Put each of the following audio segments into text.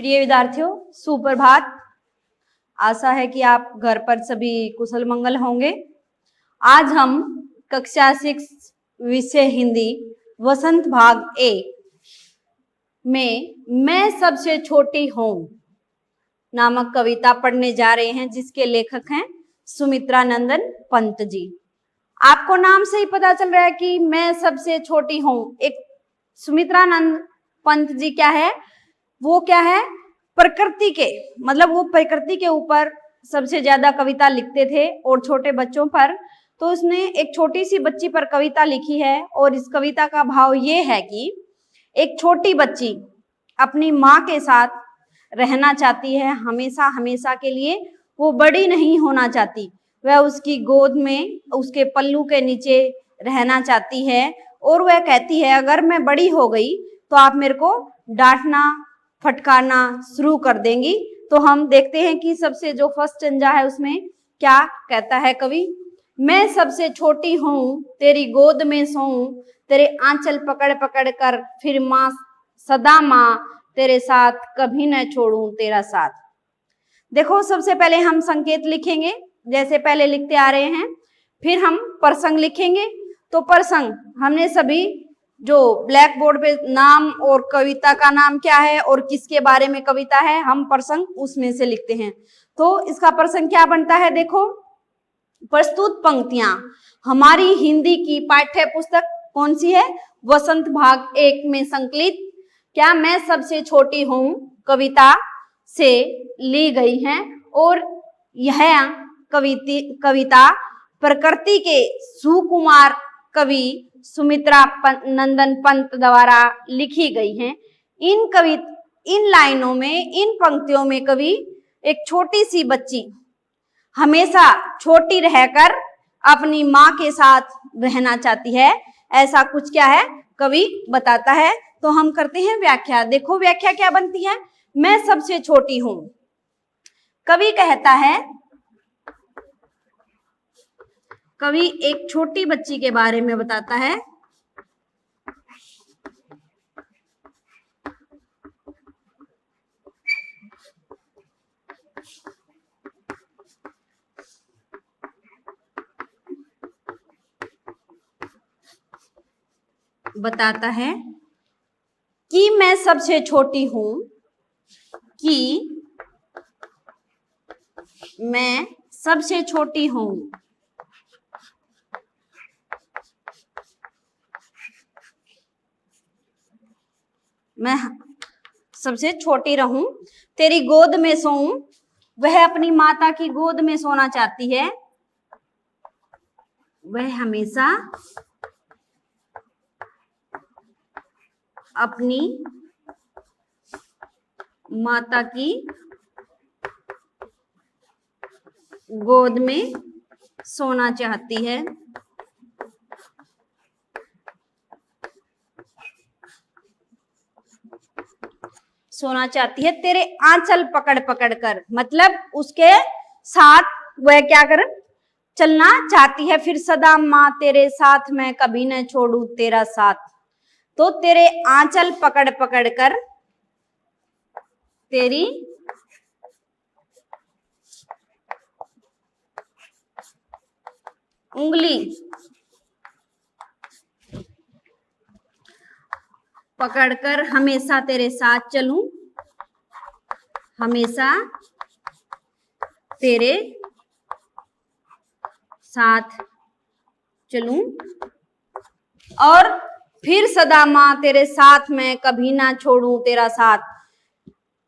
प्रिय विद्यार्थियों, सुप्रभात। आशा है कि आप घर पर सभी कुशल मंगल होंगे। आज हम कक्षा 6 विषय हिंदी वसंत भाग 1 में मैं सबसे छोटी हूँ नामक कविता पढ़ने जा रहे हैं, जिसके लेखक हैं सुमित्रा नंदन पंत जी। आपको नाम से ही पता चल रहा है कि मैं सबसे छोटी हूँ। एक सुमित्रा नंदन पंत जी क्या है, वो क्या है, प्रकृति के मतलब वो प्रकृति के ऊपर सबसे ज्यादा कविता लिखते थे और छोटे बच्चों पर। तो उसने एक छोटी सी बच्ची पर कविता लिखी है और इस कविता का भाव ये है कि एक छोटी बच्ची अपनी माँ के साथ रहना चाहती है हमेशा हमेशा के लिए। वो बड़ी नहीं होना चाहती, वह उसकी गोद में उसके पल्लू के नीचे रहना चाहती है और वह कहती है अगर मैं बड़ी हो गई तो आप मेरे को डांटना फटकारना शुरू कर देंगी। तो हम देखते हैं कि सबसे जो फर्स्ट स्टेंजा है उसमें क्या कहता है कवि। मैं सबसे छोटी हूँ तेरी गोद में सोऊं, तेरे आंचल पकड़ पकड़ कर फिर माँ सदा माँ तेरे साथ कभी न छोड़ूं तेरा साथ। देखो, सबसे पहले हम संकेत लिखेंगे जैसे पहले लिखते आ रहे हैं, फिर हम प्रसंग लिखेंगे। तो प्रसंग हमने सभी जो ब्लैक बोर्ड पे नाम और कविता का नाम क्या है और किसके बारे में कविता है, हम प्रसंग उसमें से लिखते हैं। तो इसका प्रसंग क्या बनता है, देखो, प्रस्तुत पंक्तियां हमारी हिंदी की पाठ्य पुस्तक कौन सी है, वसंत भाग 1 में संकलित क्या मैं सबसे छोटी हूँ कविता से ली गई हैं। और यह कविता प्रकृति के सुकुमार कवि सुमित्रा नंदन पंत द्वारा लिखी गई हैं। इन लाइनों में, इन पंक्तियों में कवि एक छोटी सी बच्ची हमेशा छोटी रहकर अपनी माँ के साथ रहना चाहती है, ऐसा कुछ क्या है कवि बताता है। तो हम करते हैं व्याख्या। देखो व्याख्या क्या बनती है, मैं सबसे छोटी हूं। कवि कहता है, कवि एक छोटी बच्ची के बारे में बताता है। बताता है कि मैं सबसे छोटी हूं, कि मैं सबसे छोटी हूं। मैं सबसे छोटी रहूं, तेरी गोद में सोऊं। वह अपनी माता की गोद में सोना चाहती है, वह हमेशा अपनी माता की गोद में सोना चाहती है। सोना चाहती है तेरे आंचल पकड़ पकड़ कर, मतलब उसके साथ वह क्या कर चलना चाहती है। फिर सदा माँ तेरे साथ मैं कभी न छोड़ू तेरा साथ। तो तेरे आंचल पकड़ पकड़ कर, तेरी उंगली पकड़कर हमेशा तेरे साथ चलूं, हमेशा तेरे साथ चलूं और फिर सदा माँ तेरे साथ मैं कभी ना छोड़ूं तेरा साथ।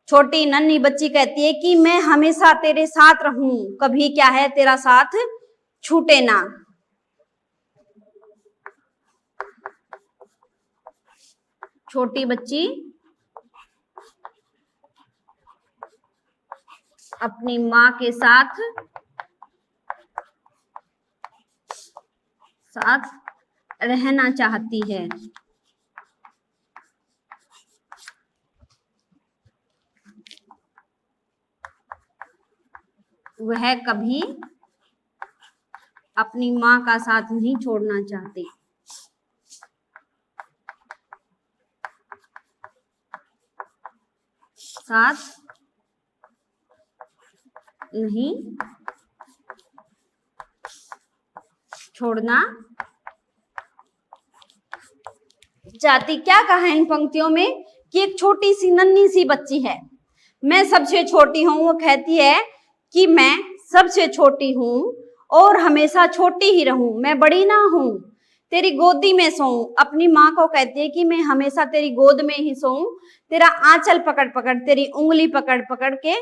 छोटी नन्ही बच्ची कहती है कि मैं हमेशा तेरे साथ रहूं, कभी क्या है तेरा साथ छूटे ना। छोटी बच्ची अपनी माँ के साथ रहना चाहती है। वह कभी अपनी माँ का साथ नहीं छोड़ना चाहती। साथ नहीं छोड़ना चाहती। क्या कहा है इन पंक्तियों में कि एक छोटी सी नन्ही सी बच्ची है, मैं सबसे छोटी हूं। वो कहती है कि मैं सबसे छोटी हूं और हमेशा छोटी ही रहूं, मैं बड़ी ना हूं, तेरी गोदी में सोऊं। अपनी माँ को कहती है कि मैं हमेशा तेरी गोद में ही सोऊं, तेरा आंचल पकड़ पकड़, तेरी उंगली पकड़ पकड़ के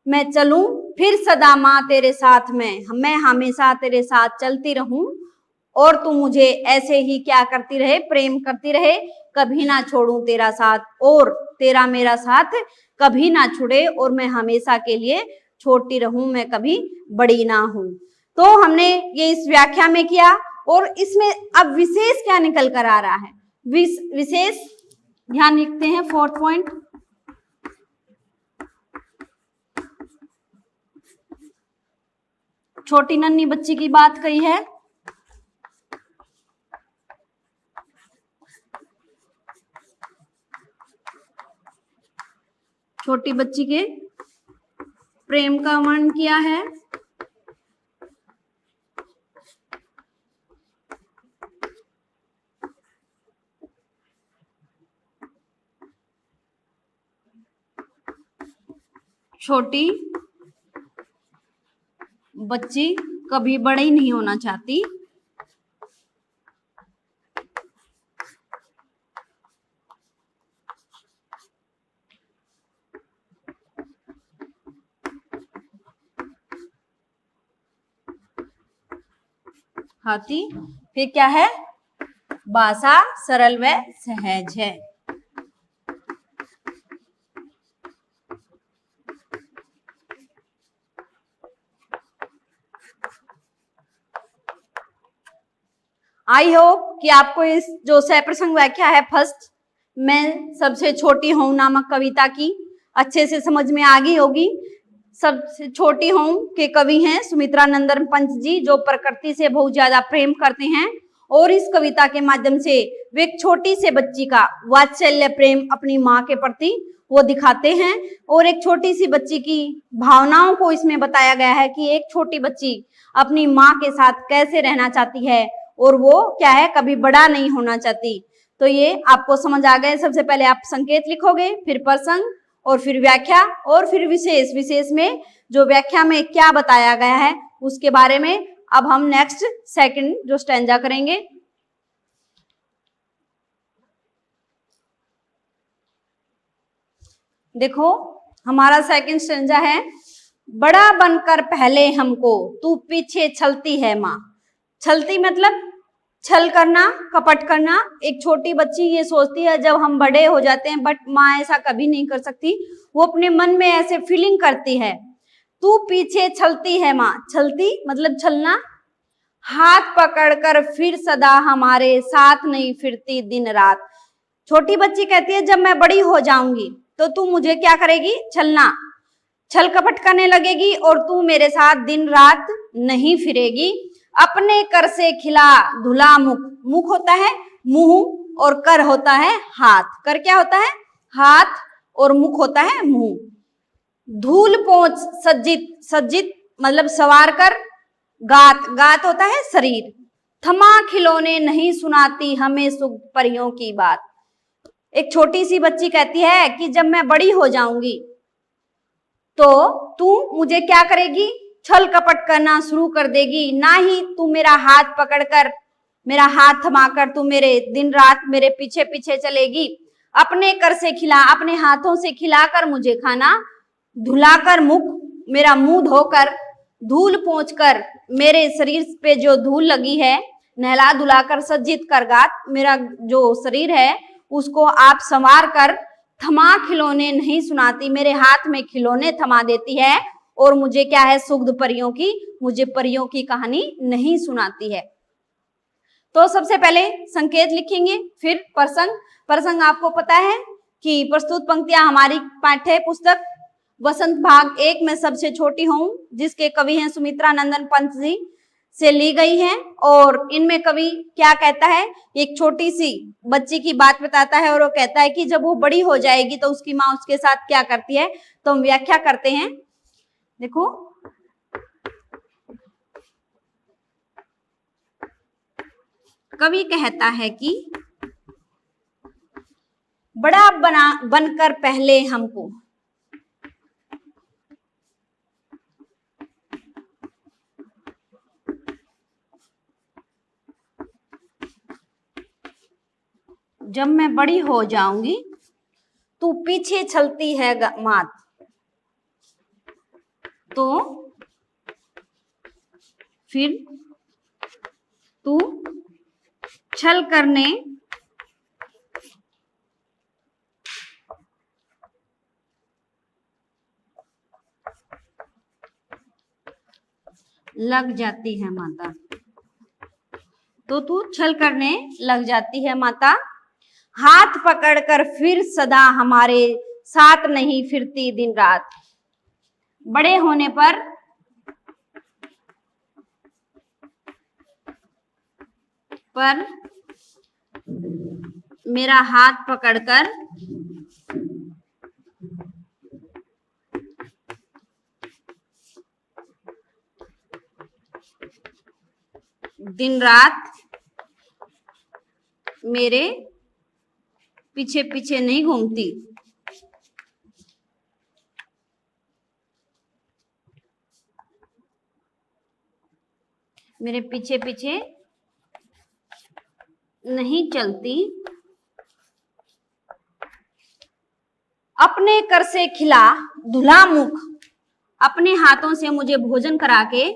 मैं चलूं, फिर सदा माँ तेरे साथ में, मैं हमेशा तेरे साथ चलती रहूं और तू मुझे ऐसे ही क्या करती रहे, प्रेम करती रहे, कभी ना छोड़ूं तेरा साथ और तेरा मेरा साथ कभी ना छुड़े और मैं हमेशा के लिए छोटी रहूं, मैं कभी बड़ी ना हूं। तो हमने ये इस व्याख्या में किया और इसमें अब विशेष क्या निकल कर आ रहा है, विशेष ध्यान लिखते हैं। 4th पॉइंट, छोटी नन्ही बच्ची की बात कही है। छोटी बच्ची के प्रेम का वर्णन किया है। छोटी बच्ची कभी बड़ी नहीं होना चाहती। हाथी, फिर क्या है, भाषा सरल व सहज है। आई होप कि आपको इस जो सप्रसंग व्याख्या है फर्स्ट, मैं सबसे छोटी हूं नामक कविता की अच्छे से समझ में आ गई होगी। सबसे छोटी हूं के कवि हैं सुमित्रा नंदन पंत जी, जो प्रकृति से बहुत ज्यादा प्रेम करते हैं और इस कविता के माध्यम से वे एक छोटी से बच्ची का वात्सल्य प्रेम अपनी माँ के प्रति वो दिखाते हैं और एक छोटी सी बच्ची की भावनाओं को इसमें बताया गया है कि एक छोटी बच्ची अपनी माँ के साथ कैसे रहना चाहती है और वो क्या है, कभी बड़ा नहीं होना चाहती। तो ये आपको समझ आ गए। सबसे पहले आप संकेत लिखोगे, फिर प्रसंग और फिर व्याख्या और फिर विशेष। विशेष में जो व्याख्या में क्या बताया गया है उसके बारे में अब हम नेक्स्ट सेकंड जो स्टैंजा करेंगे। देखो हमारा सेकंड स्टैंजा है, बड़ा बनकर पहले हमको तू पीछे छलती है माँ। छलती मतलब छल करना, कपट करना। एक छोटी बच्ची ये सोचती है जब हम बड़े हो जाते हैं, बट माँ ऐसा कभी नहीं कर सकती। वो अपने मन में ऐसे फीलिंग करती है, तू पीछे छलती है माँ। छलती मतलब छलना। हाथ पकड़कर फिर सदा हमारे साथ नहीं फिरती दिन रात। छोटी बच्ची कहती है जब मैं बड़ी हो जाऊंगी तो तू मुझे क्या करेगी, छलना, छल कपट करने लगेगी और तू मेरे साथ दिन रात नहीं फिरेगी। अपने कर से खिला धुला मुख। मुख होता है मुंह और कर होता है हाथ। कर क्या होता है, हाथ, और मुख होता है मुंह। धूल पोंछ सज्जित, सज्जित मतलब सवार कर। गात, गात होता है शरीर। थमा खिलौने नहीं सुनाती हमें सुख परियों की बात। एक छोटी सी बच्ची कहती है कि जब मैं बड़ी हो जाऊंगी तो तू मुझे क्या करेगी, छल कपट करना शुरू कर देगी। ना ही तू मेरा हाथ पकड़कर, मेरा हाथ थमाकर तू मेरे दिन रात मेरे पीछे पीछे चलेगी। अपने कर से खिला, अपने हाथों से खिलाकर मुझे खाना, धुलाकर मुख, मेरा मुंह धोकर, धूल पोंछकर, मेरे शरीर पे जो धूल लगी है नहला धुलाकर, सज्जित कर गात, मेरा जो शरीर है उसको आप संवार कर, थमा खिलौने नहीं सुनाती, मेरे हाथ में खिलौने थमा देती है और मुझे क्या है, सुग्ध परियों की, मुझे परियों की कहानी नहीं सुनाती है। तो सबसे पहले संकेत लिखेंगे, फिर प्रसंग। प्रसंग आपको पता है कि प्रस्तुत पंक्तियां हमारी पाठ्य पुस्तक वसंत भाग 1 में सबसे छोटी हूं, जिसके कवि हैं सुमित्रा नंदन पंत जी। से ली गई हैं। और इनमें कवि क्या कहता है, एक छोटी सी बच्ची की बात बताता है और वो कहता है कि जब वो बड़ी हो जाएगी तो उसकी माँ उसके साथ क्या करती है। तो हम व्याख्या करते हैं। देखो, कवि कहता है कि बड़ा बनकर पहले हमको जब मैं बड़ी हो जाऊंगी तू पीछे चलती है मात, तो फिर तू छल करने लग जाती है माता, तो तू छल करने लग जाती है माता। हाथ पकड़कर फिर सदा हमारे साथ नहीं फिरती दिन रात। बड़े होने पर मेरा हाथ पकड़कर दिन रात मेरे पीछे पीछे नहीं घूमती। मेरे पीछे पीछे नहीं चलती। अपने कर से खिला धुला मुख, अपने हाथों से मुझे भोजन करा के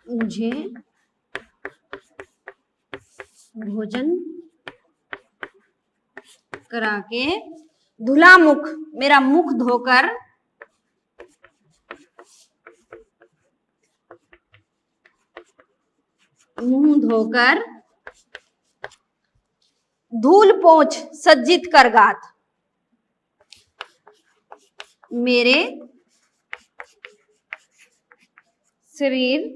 मुझे भोजन करा के धुला मुख, मेरा मुख धोकर मुंह धोकर धूल पोंछ सज्जित कर गात, मेरे शरीर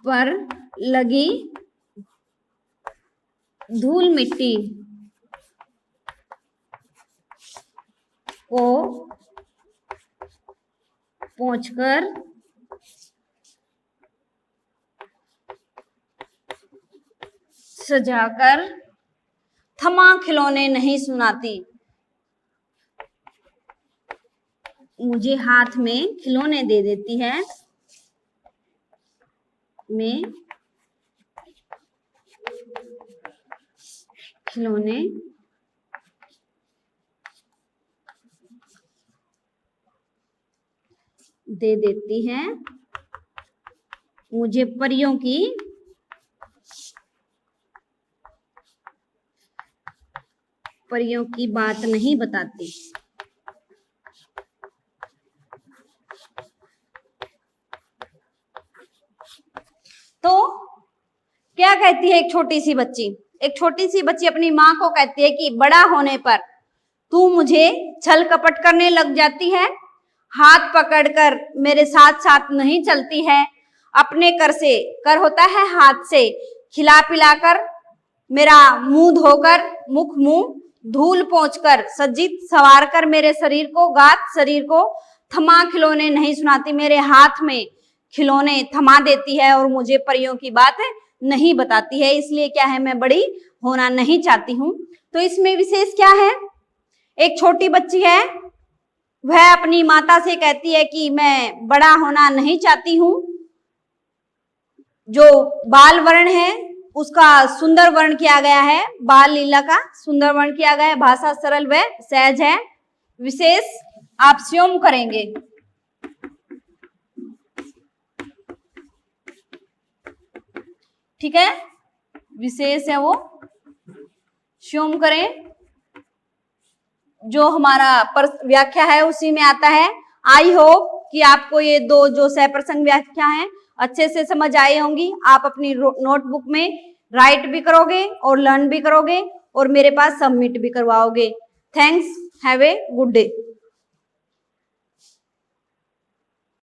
पर लगी धूल मिट्टी को पोंछकर सजाकर थमा खिलौने नहीं सुनाती। मुझे हाथ में खिलौने दे देती है, मैं खिलौने दे देती है। मुझे परियों की बात नहीं बताती। तो क्या कहती है एक छोटी सी बच्ची? एक छोटी सी बच्ची अपनी माँ को कहती है कि बड़ा होने पर तू मुझे छल कपट करने लग जाती है, हाथ पकड़कर मेरे साथ साथ नहीं चलती है, अपने कर होता है हाथ से खिला पिलाकर, मेरा मुंह धोकर मुंह धूल पोंछकर सज्जित सवार कर मेरे शरीर को थमा खिलौने नहीं सुनाती। मेरे हाथ में खिलौने थमा देती है और मुझे परियों की बात नहीं बताती है। इसलिए क्या है, मैं बड़ी होना नहीं चाहती हूँ। तो इसमें विशेष क्या है, एक छोटी बच्ची है, वह अपनी माता से कहती है कि मैं बड़ा होना नहीं चाहती हूँ। जो बाल वर्ण है उसका सुंदर वर्ण किया गया है, बाल लीला का सुंदर वर्ण किया गया है, भाषा सरल व सहज है। विशेष आप स्योम करेंगे। ठीक है, विशेष है वो स्योम करें। जो हमारा व्याख्या है उसी में आता है। आई होप कि आपको ये दो जो सहप्रसंग व्याख्या हैं अच्छे से समझ आई होंगी। आप अपनी नोटबुक में राइट भी करोगे और लर्न भी करोगे और मेरे पास सबमिट भी करवाओगे। Thanks, have a good day.